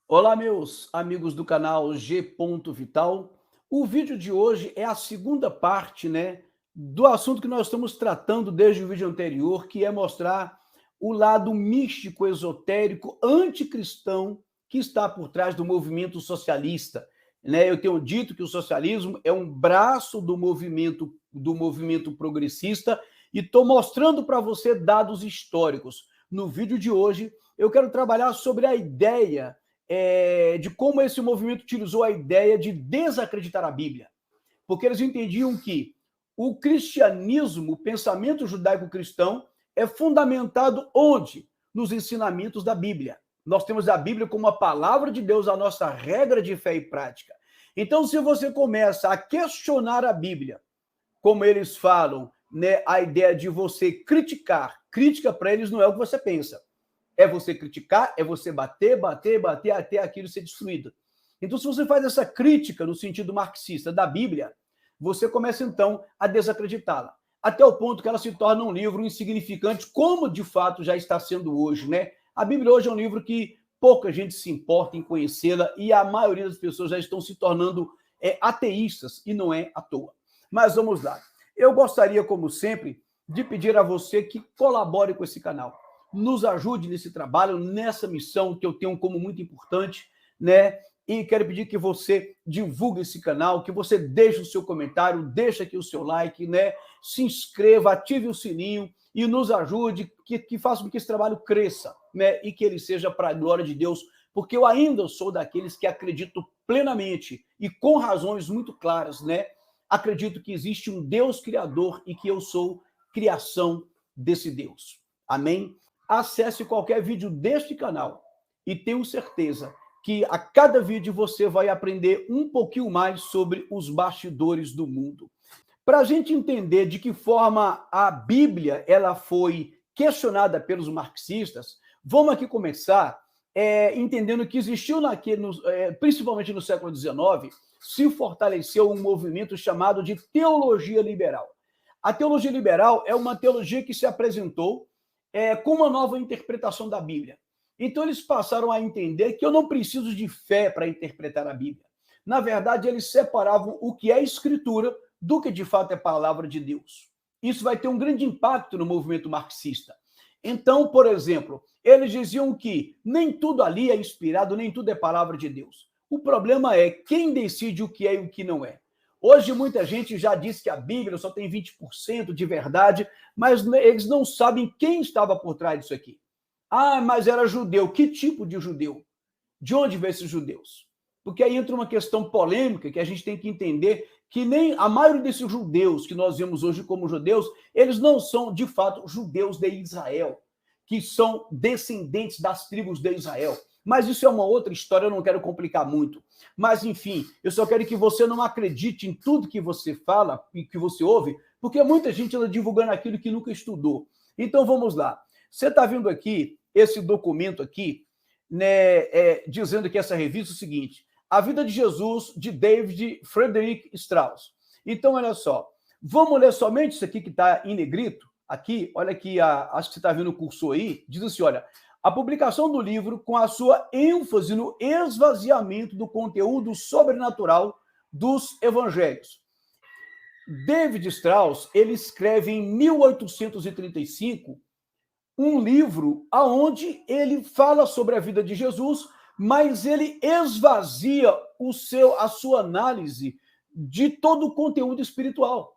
Olá, meus amigos do canal G. Vital. O vídeo de hoje é a segunda parte, do assunto que nós estamos tratando desde o vídeo anterior, que é mostrar o lado místico, esotérico, anticristão que está por trás do movimento socialista. Eu tenho dito que o socialismo é um braço do movimento progressista e estou mostrando para você dados históricos. No vídeo de hoje, eu quero trabalhar sobre a ideia de como esse movimento utilizou a ideia de desacreditar a Bíblia, porque eles entendiam que o cristianismo, o pensamento judaico-cristão, é fundamentado onde? Nos ensinamentos da Bíblia. Nós temos a Bíblia como a palavra de Deus, a nossa regra de fé e prática. Então, se você começa a questionar a Bíblia, como eles falam, a ideia de você criticar, crítica para eles não é o que você pensa. É você criticar, é você bater até aquilo ser destruído. Então, se você faz essa crítica no sentido marxista da Bíblia, você começa, então, a desacreditá-la. Até o ponto que ela se torna um livro insignificante, como de fato já está sendo hoje, A Bíblia hoje é um livro que pouca gente se importa em conhecê-la e a maioria das pessoas já estão se tornando ateístas, e não é à toa. Mas vamos lá. Eu gostaria, como sempre, de pedir a você que colabore com esse canal, nos ajude nesse trabalho, nessa missão que eu tenho como muito importante, E quero pedir que você divulgue esse canal, que você deixe o seu comentário, deixe aqui o seu like, Se inscreva, ative o sininho e nos ajude, que faça com que esse trabalho cresça, E que ele seja para a glória de Deus, porque eu ainda sou daqueles que acredito plenamente e com razões muito claras, Acredito que existe um Deus criador e que eu sou criação desse Deus. Amém? Acesse qualquer vídeo deste canal e tenho certeza que a cada vídeo você vai aprender um pouquinho mais sobre os bastidores do mundo. Para a gente entender de que forma a Bíblia ela foi questionada pelos marxistas, vamos aqui começar entendendo que existiu, principalmente no século XIX, se fortaleceu um movimento chamado de teologia liberal. A teologia liberal é uma teologia que se apresentou com uma nova interpretação da Bíblia. Então, eles passaram a entender que eu não preciso de fé para interpretar a Bíblia. Na verdade, eles separavam o que é escritura do que de fato é palavra de Deus. Isso vai ter um grande impacto no movimento marxista. Então, por exemplo, eles diziam que nem tudo ali é inspirado, nem tudo é palavra de Deus. O problema é quem decide o que é e o que não é. Hoje, muita gente já diz que a Bíblia só tem 20% de verdade, mas eles não sabem quem estava por trás disso aqui. Ah, mas era judeu. Que tipo de judeu? De onde veio esses judeus? Porque aí entra uma questão polêmica que a gente tem que entender que nem a maioria desses judeus que nós vemos hoje como judeus, eles não são, de fato, judeus de Israel, que são descendentes das tribos de Israel. Mas isso é uma outra história, eu não quero complicar muito. Mas, enfim, eu só quero que você não acredite em tudo que você fala e que você ouve, porque muita gente anda divulgando aquilo que nunca estudou. Então, vamos lá. Você está vendo aqui esse documento aqui, dizendo que essa revista é o seguinte: A Vida de Jesus, de David Frederick Strauss. Então, olha só, vamos ler somente isso aqui que está em negrito. Aqui, olha aqui, acho que você está vendo o cursor aí, diz assim, olha, a publicação do livro com a sua ênfase no esvaziamento do conteúdo sobrenatural dos evangelhos. David Strauss, ele escreve em 1835 um livro aonde ele fala sobre a vida de Jesus, mas ele esvazia a sua análise de todo o conteúdo espiritual.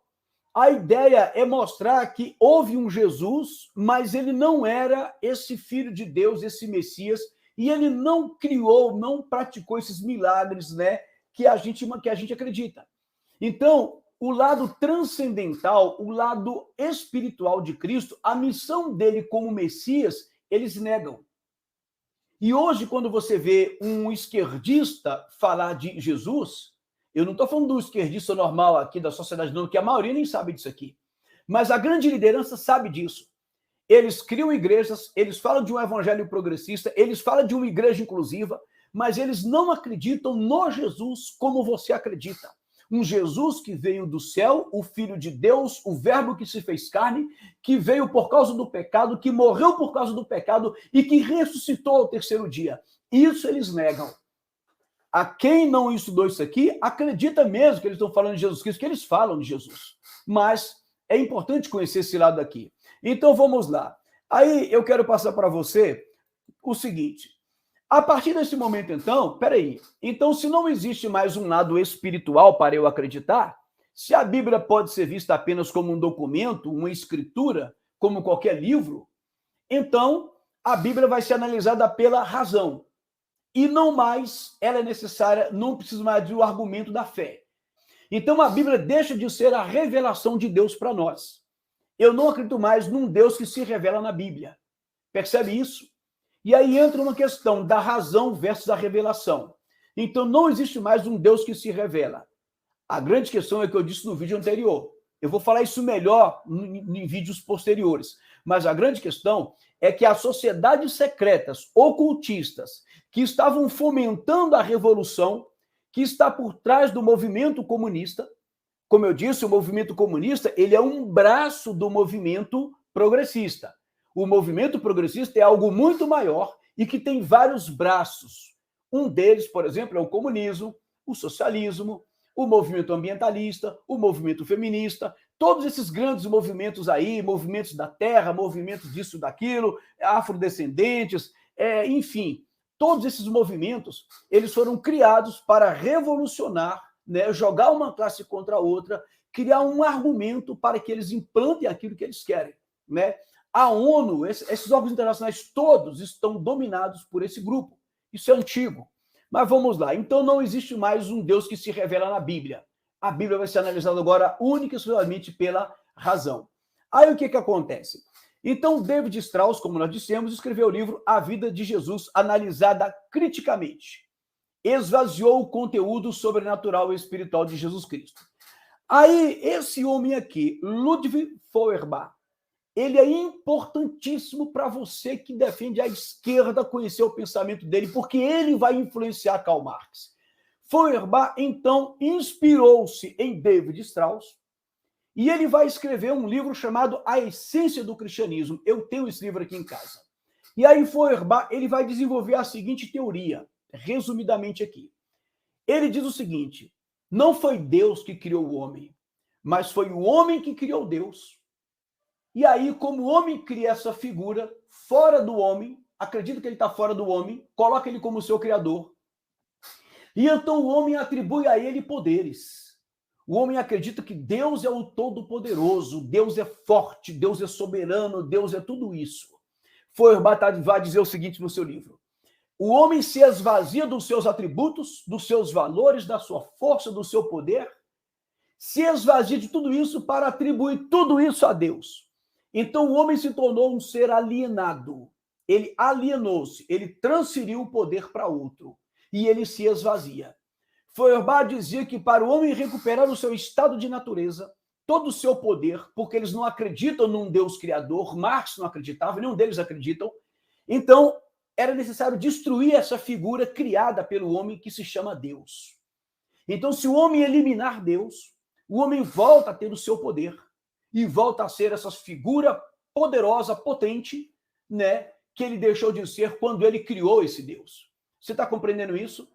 A ideia é mostrar que houve um Jesus, mas ele não era esse filho de Deus, esse Messias, e ele não criou, não praticou esses milagres, que a gente acredita. Então, o lado transcendental, o lado espiritual de Cristo, a missão dele como Messias, eles negam. E hoje, quando você vê um esquerdista falar de Jesus, eu não estou falando do esquerdista normal aqui da sociedade, não, que a maioria nem sabe disso aqui. Mas a grande liderança sabe disso. Eles criam igrejas, eles falam de um evangelho progressista, eles falam de uma igreja inclusiva, mas eles não acreditam no Jesus como você acredita. Um Jesus que veio do céu, o Filho de Deus, o Verbo que se fez carne, que veio por causa do pecado, que morreu por causa do pecado e que ressuscitou ao terceiro dia. Isso eles negam. A quem não estudou isso aqui, acredita mesmo que eles estão falando de Jesus Cristo, que eles falam de Jesus. Mas é importante conhecer esse lado aqui. Então, vamos lá. Aí, eu quero passar para você o seguinte. A partir desse momento, então, peraí. Então, se não existe mais um lado espiritual para eu acreditar, se a Bíblia pode ser vista apenas como um documento, uma escritura, como qualquer livro, então a Bíblia vai ser analisada pela razão. E não mais ela é necessária, não precisa mais do argumento da fé. Então a Bíblia deixa de ser a revelação de Deus para nós. Eu não acredito mais num Deus que se revela na Bíblia. Percebe isso? E aí entra uma questão da razão versus a revelação. Então não existe mais um Deus que se revela. A grande questão é que eu disse no vídeo anterior. Eu vou falar isso melhor em vídeos posteriores. Mas a grande questão é que as sociedades secretas, ocultistas, que estavam fomentando a revolução, que está por trás do movimento comunista, como eu disse, o movimento comunista ele é um braço do movimento progressista. O movimento progressista é algo muito maior e que tem vários braços. Um deles, por exemplo, é o comunismo, o socialismo, o movimento ambientalista, o movimento feminista, todos esses grandes movimentos aí, movimentos da terra, movimentos disso, daquilo, afrodescendentes, enfim, todos esses movimentos, eles foram criados para revolucionar, né, jogar uma classe contra a outra, criar um argumento para que eles implantem aquilo que eles querem, né? A ONU, esses órgãos internacionais todos estão dominados por esse grupo. Isso é antigo. Mas vamos lá. Então não existe mais um Deus que se revela na Bíblia. A Bíblia vai ser analisada agora única e exclusivamente pela razão. Aí o que acontece? Então David Strauss, como nós dissemos, escreveu o livro A Vida de Jesus, analisada criticamente. Esvaziou o conteúdo sobrenatural e espiritual de Jesus Cristo. Aí esse homem aqui, Ludwig Feuerbach, ele é importantíssimo para você que defende a esquerda conhecer o pensamento dele, porque ele vai influenciar Karl Marx. Feuerbach, então, inspirou-se em David Strauss e ele vai escrever um livro chamado A Essência do Cristianismo. Eu tenho esse livro aqui em casa. E aí Feuerbach, ele vai desenvolver a seguinte teoria, resumidamente aqui. Ele diz o seguinte, não foi Deus que criou o homem, mas foi o homem que criou Deus. E aí, como o homem cria essa figura fora do homem, acredita que ele está fora do homem, coloca ele como seu criador. E então o homem atribui a ele poderes. O homem acredita que Deus é o Todo-Poderoso, Deus é forte, Deus é soberano, Deus é tudo isso. Feuerbach vai dizer o seguinte no seu livro. O homem se esvazia dos seus atributos, dos seus valores, da sua força, do seu poder, se esvazia de tudo isso para atribuir tudo isso a Deus. Então o homem se tornou um ser alienado. Ele alienou-se, ele transferiu o poder para outro e ele se esvazia. Feuerbach dizia que para o homem recuperar o seu estado de natureza, todo o seu poder, porque eles não acreditam num Deus criador, Marx não acreditava, nenhum deles acreditam, então era necessário destruir essa figura criada pelo homem que se chama Deus. Então, se o homem eliminar Deus, o homem volta a ter o seu poder e volta a ser essa figura poderosa, potente, né, que ele deixou de ser quando ele criou esse Deus. Você está compreendendo isso?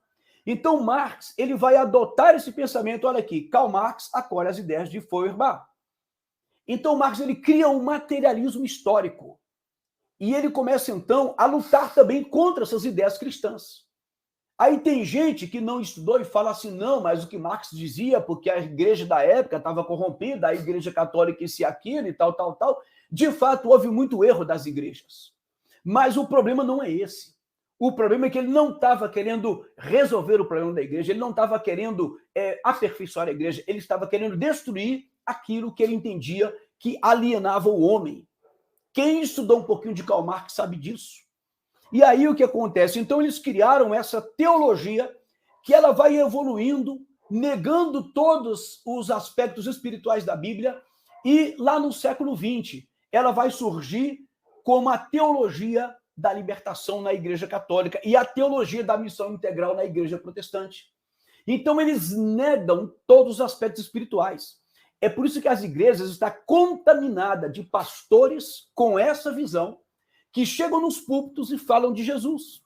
Então, Marx, ele vai adotar esse pensamento, olha aqui, Karl Marx acolhe as ideias de Feuerbach. Então, Marx, ele cria um materialismo histórico. E ele começa, então, a lutar também contra essas ideias cristãs. Aí tem gente que não estudou e fala assim, não, mas o que Marx dizia, porque a igreja da época estava corrompida, a igreja católica isso e aquilo e tal. De fato, houve muito erro das igrejas. Mas o problema não é esse. O problema é que ele não estava querendo resolver o problema da igreja, ele não estava querendo aperfeiçoar a igreja, ele estava querendo destruir aquilo que ele entendia que alienava o homem. Quem estudou um pouquinho de Karl Marx sabe disso. E aí o que acontece? Então eles criaram essa teologia que ela vai evoluindo, negando todos os aspectos espirituais da Bíblia, e lá no século XX ela vai surgir como a teologia da libertação na Igreja Católica e a teologia da missão integral na Igreja Protestante. Então eles negam todos os aspectos espirituais. É por isso que as igrejas estão contaminadas de pastores com essa visão que chegam nos púlpitos e falam de Jesus.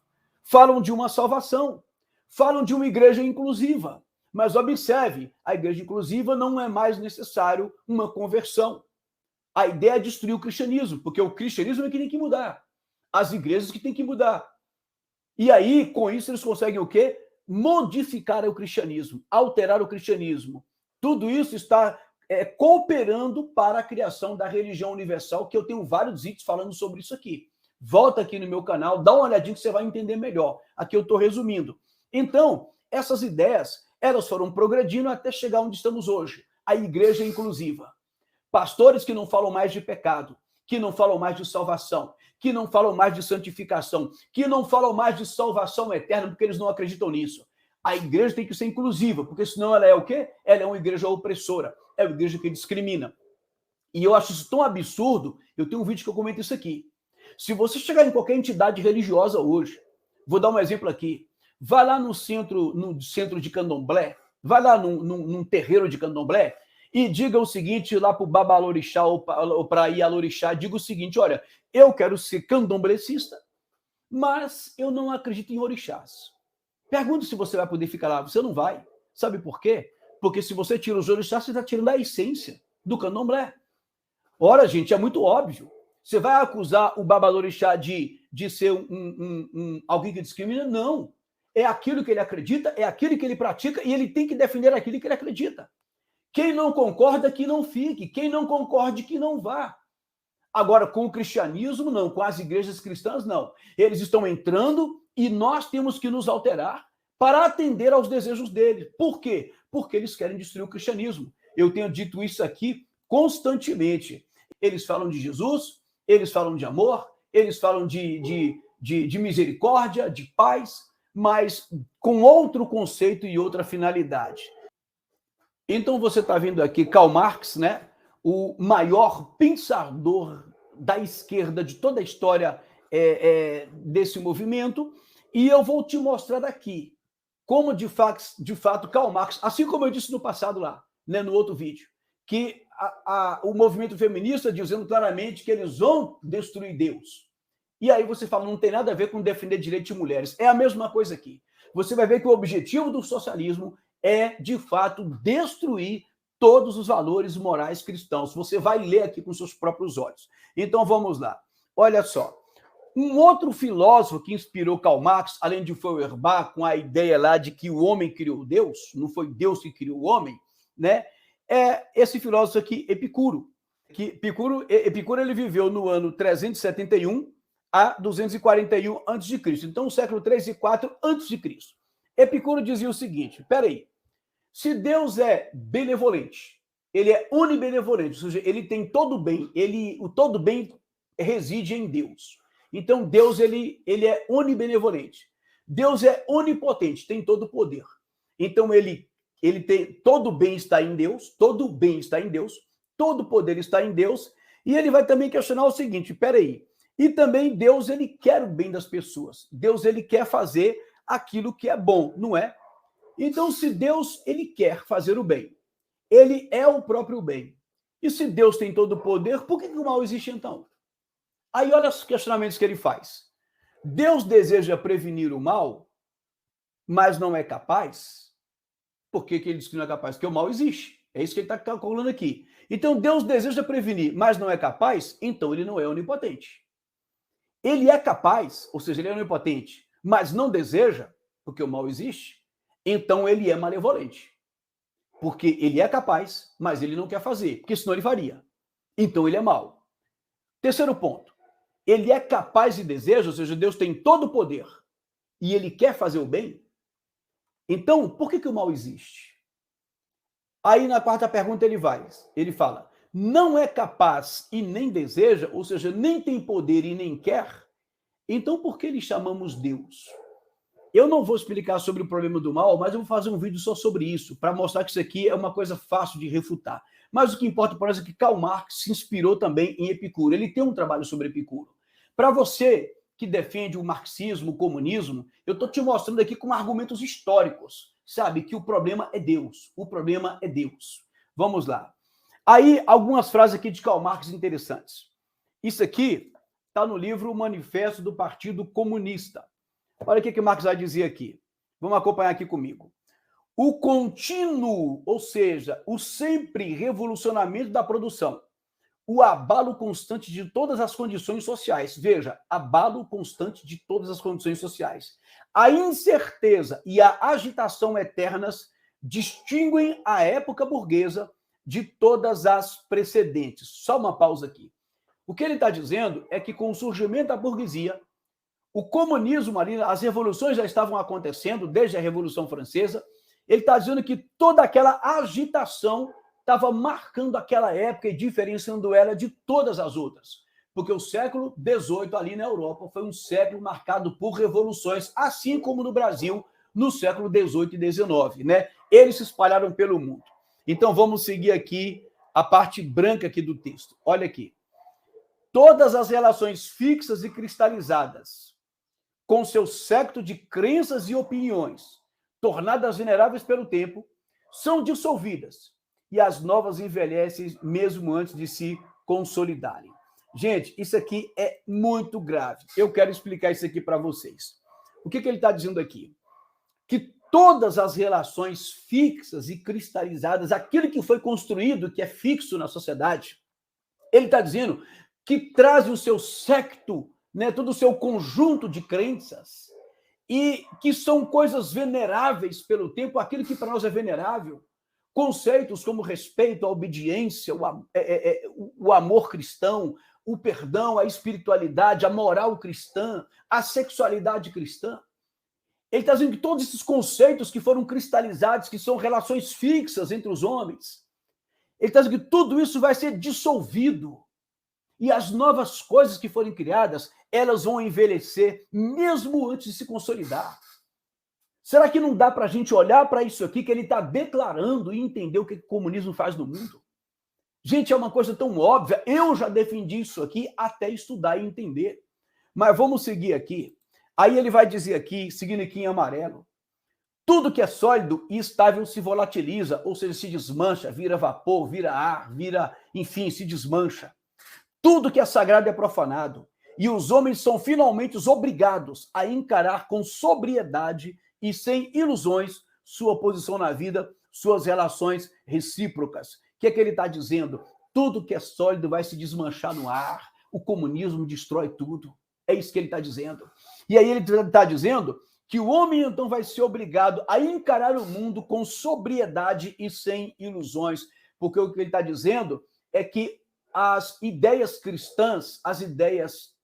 falam de uma salvação, falam de uma igreja inclusiva. Mas observe, a igreja inclusiva não é mais necessário uma conversão. A ideia é destruir o cristianismo, porque o cristianismo é que tem que mudar. As igrejas que têm que mudar. E aí, com isso, eles conseguem o quê? Modificar o cristianismo, alterar o cristianismo. Tudo isso está cooperando para a criação da religião universal, que eu tenho vários vídeos falando sobre isso aqui. Volta aqui no meu canal, dá uma olhadinha que você vai entender melhor. Aqui eu estou resumindo. Então, essas ideias, elas foram progredindo até chegar onde estamos hoje, a igreja inclusiva. Pastores que não falam mais de pecado, que não falam mais de salvação, que não falam mais de santificação, que não falam mais de salvação eterna, porque eles não acreditam nisso. A igreja tem que ser inclusiva, porque senão ela é o quê? Ela é uma igreja opressora, é uma igreja que discrimina. E eu acho isso tão absurdo, eu tenho um vídeo que eu comento isso aqui. Se você chegar em qualquer entidade religiosa hoje, vou dar um exemplo aqui, vai lá no centro de candomblé, vai lá num terreiro de candomblé, e diga o seguinte lá para o babalorixá ou para Ialorixá, diga o seguinte, olha, eu quero ser candomblecista, mas eu não acredito em orixás. Pergunta se você vai poder ficar lá. Você não vai. Sabe por quê? Porque se você tira os orixás, você está tirando a essência do candomblé. Ora, gente, é muito óbvio. Você vai acusar o babalorixá de ser alguém que discrimina? Não. É aquilo que ele acredita, é aquilo que ele pratica, e ele tem que defender aquilo que ele acredita. Quem não concorda, que não fique. Quem não concorde, que não vá. Agora, com o cristianismo, não. Com as igrejas cristãs, não. Eles estão entrando e nós temos que nos alterar para atender aos desejos deles. Por quê? Porque eles querem destruir o cristianismo. Eu tenho dito isso aqui constantemente. Eles falam de Jesus, eles falam de amor, eles falam de misericórdia, de paz, mas com outro conceito e outra finalidade. Então, você está vendo aqui Karl Marx, né? O maior pensador da esquerda de toda a história desse movimento, e eu vou te mostrar aqui como, de fato, Karl Marx, assim como eu disse no passado lá, né, no outro vídeo, que o movimento feminista dizendo claramente que eles vão destruir Deus. E aí você fala, não tem nada a ver com defender direitos de mulheres. É a mesma coisa aqui. Você vai ver que o objetivo do socialismo é, de fato, destruir todos os valores morais cristãos. Você vai ler aqui com seus próprios olhos. Então, vamos lá. Olha só. Um outro filósofo que inspirou Karl Marx, além de Feuerbach, com a ideia lá de que o homem criou Deus, não foi Deus que criou o homem, né? É esse filósofo aqui, Epicuro. Epicuro ele viveu no ano 371 a 241 a.C. Então, o século 3 e 4 a.C. Epicuro dizia o seguinte, peraí, se Deus é benevolente, ele é onibenevolente, ou seja, ele tem todo o bem, o todo bem reside em Deus. Então, Deus ele é onibenevolente. Deus é onipotente, tem todo o poder. Então, ele tem todo o bem está em Deus, todo o bem está em Deus, todo o poder está em Deus, e ele vai também questionar o seguinte, peraí, e também Deus ele quer o bem das pessoas. Deus ele quer fazer aquilo que é bom, não é? Então, se Deus ele quer fazer o bem, ele é o próprio bem. E se Deus tem todo o poder, por que o mal existe então? Aí olha os questionamentos que ele faz. Deus deseja prevenir o mal, mas não é capaz? Por que ele diz que não é capaz? Porque o mal existe. É isso que ele está calculando aqui. Então, Deus deseja prevenir, mas não é capaz? Então, ele não é onipotente. Ele é capaz, ou seja, ele é onipotente, mas não deseja, porque o mal existe, então ele é malevolente. Porque ele é capaz, mas ele não quer fazer, porque senão ele faria. Então ele é mau. Terceiro ponto. Ele é capaz e deseja, ou seja, Deus tem todo o poder e ele quer fazer o bem. Então, por que o mal existe? Aí na quarta pergunta ele fala, não é capaz e nem deseja, ou seja, nem tem poder e nem quer, então por que lhe chamamos Deus? Eu não vou explicar sobre o problema do mal, mas eu vou fazer um vídeo só sobre isso, para mostrar que isso aqui é uma coisa fácil de refutar. Mas o que importa para nós é que Karl Marx se inspirou também em Epicuro. Ele tem um trabalho sobre Epicuro. Para você que defende o marxismo, o comunismo, eu estou te mostrando aqui com argumentos históricos, sabe, que o problema é Deus. O problema é Deus. Vamos lá. Aí, algumas frases aqui de Karl Marx interessantes. Isso aqui está no livro Manifesto do Partido Comunista. Olha o que Marx vai dizer aqui. Vamos acompanhar aqui comigo. O contínuo, ou seja, o sempre revolucionamento da produção, o abalo constante de todas as condições sociais. Veja, abalo constante de todas as condições sociais. A incerteza e a agitação eternas distinguem a época burguesa de todas as precedentes. Só uma pausa aqui. O que ele está dizendo é que com o surgimento da burguesia, o comunismo ali, as revoluções já estavam acontecendo desde a Revolução Francesa. Ele está dizendo que toda aquela agitação estava marcando aquela época e diferenciando ela de todas as outras. Porque o século XVIII ali na Europa foi um século marcado por revoluções, assim como no Brasil, no século XVIII e XIX, né? Eles se espalharam pelo mundo. Então vamos seguir aqui a parte branca aqui do texto. Olha aqui. Todas as relações fixas e cristalizadas, com seu séquito de crenças e opiniões, tornadas veneráveis pelo tempo, são dissolvidas, e as novas envelhecem mesmo antes de se consolidarem. Gente, isso aqui é muito grave. Eu quero explicar isso aqui para vocês. O que ele está dizendo aqui? Que todas as relações fixas e cristalizadas, aquilo que foi construído, que é fixo na sociedade, ele está dizendo que traz o seu séquito, né, todo o seu conjunto de crenças, e que são coisas veneráveis pelo tempo, aquilo que para nós é venerável, conceitos como respeito, a obediência, o amor cristão, o perdão, a espiritualidade, a moral cristã, a sexualidade cristã. Ele está dizendo que todos esses conceitos que foram cristalizados, que são relações fixas entre os homens, ele está dizendo que tudo isso vai ser dissolvido. E as novas coisas que forem criadas, elas vão envelhecer mesmo antes de se consolidar. Será que não dá para a gente olhar para isso aqui que ele está declarando e entender o que o comunismo faz no mundo? Gente, é uma coisa tão óbvia. Eu já defendi isso aqui até estudar e entender. Mas vamos seguir aqui. Aí ele vai dizer aqui, seguindo aqui em amarelo, tudo que é sólido e estável se volatiliza, ou seja, se desmancha, vira vapor, vira ar, enfim, se desmancha. Tudo que é sagrado é profanado, e os homens são finalmente obrigados a encarar com sobriedade e sem ilusões sua posição na vida, suas relações recíprocas. O que é que ele está dizendo? Tudo que é sólido vai se desmanchar no ar, o comunismo destrói tudo. É isso que ele está dizendo. E aí ele está dizendo que o homem então vai ser obrigado a encarar o mundo com sobriedade e sem ilusões, porque o que ele está dizendo é que as ideias cristãs, as ideias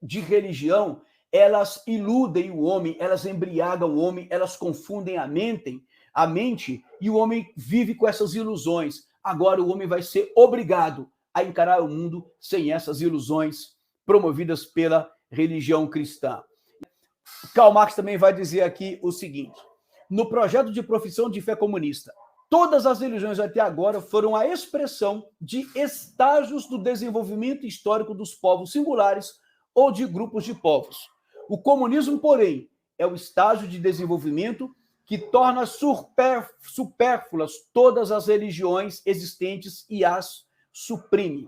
de religião, elas iludem o homem, elas embriagam o homem, elas confundem a mente, e o homem vive com essas ilusões. Agora o homem vai ser obrigado a encarar o mundo sem essas ilusões promovidas pela religião cristã. Karl Marx também vai dizer aqui o seguinte: no projeto de profissão de fé comunista, todas as religiões até agora foram a expressão de estágios do desenvolvimento histórico dos povos singulares ou de grupos de povos. O comunismo, porém, é o estágio de desenvolvimento que torna supérfluas todas as religiões existentes e as suprime.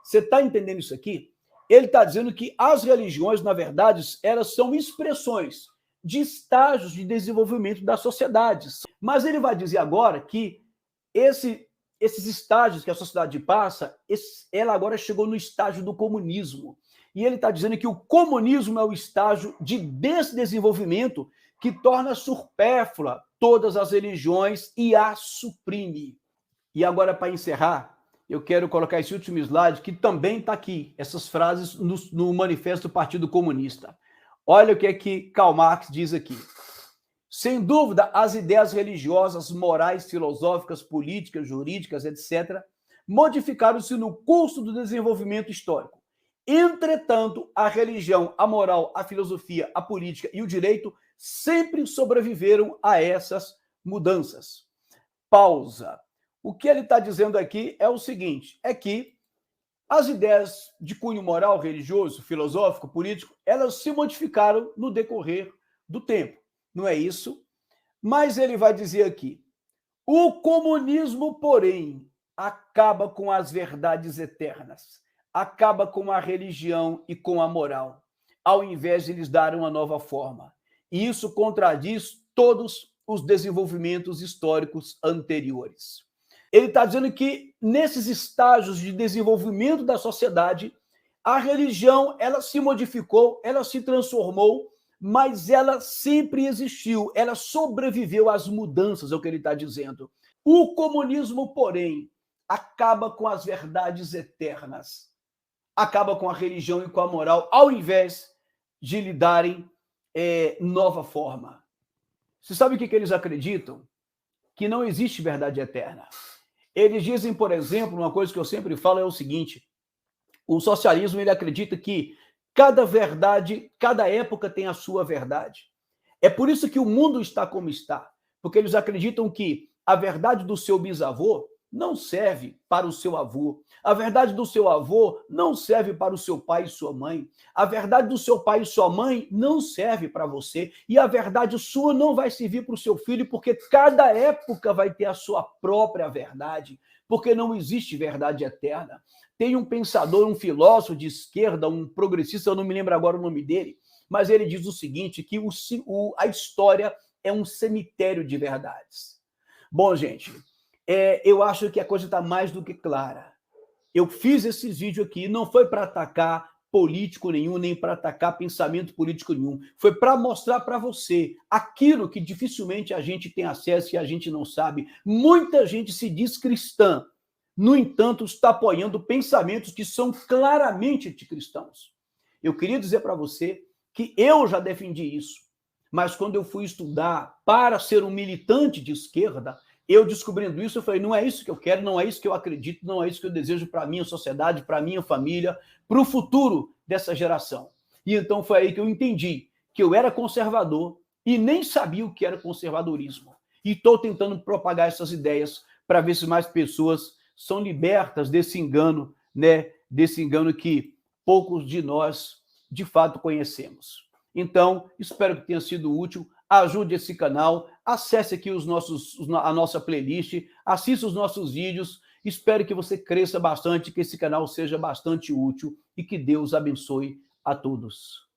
Você está entendendo isso aqui? Ele está dizendo que as religiões, na verdade, elas são expressões de estágios de desenvolvimento das sociedades. Mas ele vai dizer agora que esses estágios que a sociedade passa, ela agora chegou no estágio do comunismo. E ele está dizendo que o comunismo é o estágio de desdesenvolvimento que torna supérflua todas as religiões e as suprime. E agora, para encerrar, eu quero colocar esse último slide, que também está aqui, essas frases no Manifesto do Partido Comunista. Olha o que é que Karl Marx diz aqui. Sem dúvida, as ideias religiosas, morais, filosóficas, políticas, jurídicas, etc., modificaram-se no curso do desenvolvimento histórico. Entretanto, a religião, a moral, a filosofia, a política e o direito sempre sobreviveram a essas mudanças. Pausa. O que ele está dizendo aqui é o seguinte, é que as ideias de cunho moral, religioso, filosófico, político, elas se modificaram no decorrer do tempo. Não é isso? Mas ele vai dizer aqui, o comunismo, porém, acaba com as verdades eternas, acaba com a religião e com a moral, ao invés de lhes dar uma nova forma. E isso contradiz todos os desenvolvimentos históricos anteriores. Ele está dizendo que nesses estágios de desenvolvimento da sociedade, a religião ela se modificou, ela se transformou, mas ela sempre existiu, ela sobreviveu às mudanças, é o que ele está dizendo. O comunismo, porém, acaba com as verdades eternas, acaba com a religião e com a moral, ao invés de lhe darem nova forma. Você sabe o que eles acreditam? Que não existe verdade eterna. Eles dizem, por exemplo, uma coisa que eu sempre falo é o seguinte: o socialismo ele acredita que cada verdade, cada época tem a sua verdade. É por isso que o mundo está como está, porque eles acreditam que a verdade do seu bisavô não serve para o seu avô. A verdade do seu avô não serve para o seu pai e sua mãe. A verdade do seu pai e sua mãe não serve para você. E a verdade sua não vai servir para o seu filho, porque cada época vai ter a sua própria verdade, porque não existe verdade eterna. Tem um pensador, um filósofo de esquerda, um progressista, eu não me lembro agora o nome dele, mas ele diz o seguinte, que a história é um cemitério de verdades. Bom, gente, eu acho que a coisa está mais do que clara. Eu fiz esse vídeo aqui, não foi para atacar político nenhum, nem para atacar pensamento político nenhum. Foi para mostrar para você aquilo que dificilmente a gente tem acesso e a gente não sabe. Muita gente se diz cristã, no entanto, está apoiando pensamentos que são claramente anticristãos. Eu queria dizer para você que eu já defendi isso, mas quando eu fui estudar para ser um militante de esquerda, eu descobrindo isso, eu falei, não é isso que eu quero, não é isso que eu acredito, não é isso que eu desejo para a minha sociedade, para a minha família, para o futuro dessa geração. E então foi aí que eu entendi que eu era conservador e nem sabia o que era conservadorismo. E estou tentando propagar essas ideias para ver se mais pessoas são libertas desse engano, né? Desse engano que poucos de nós, de fato, conhecemos. Então, espero que tenha sido útil. Ajude esse canal, acesse aqui a nossa playlist, assista os nossos vídeos. Espero que você cresça bastante, que esse canal seja bastante útil e que Deus abençoe a todos.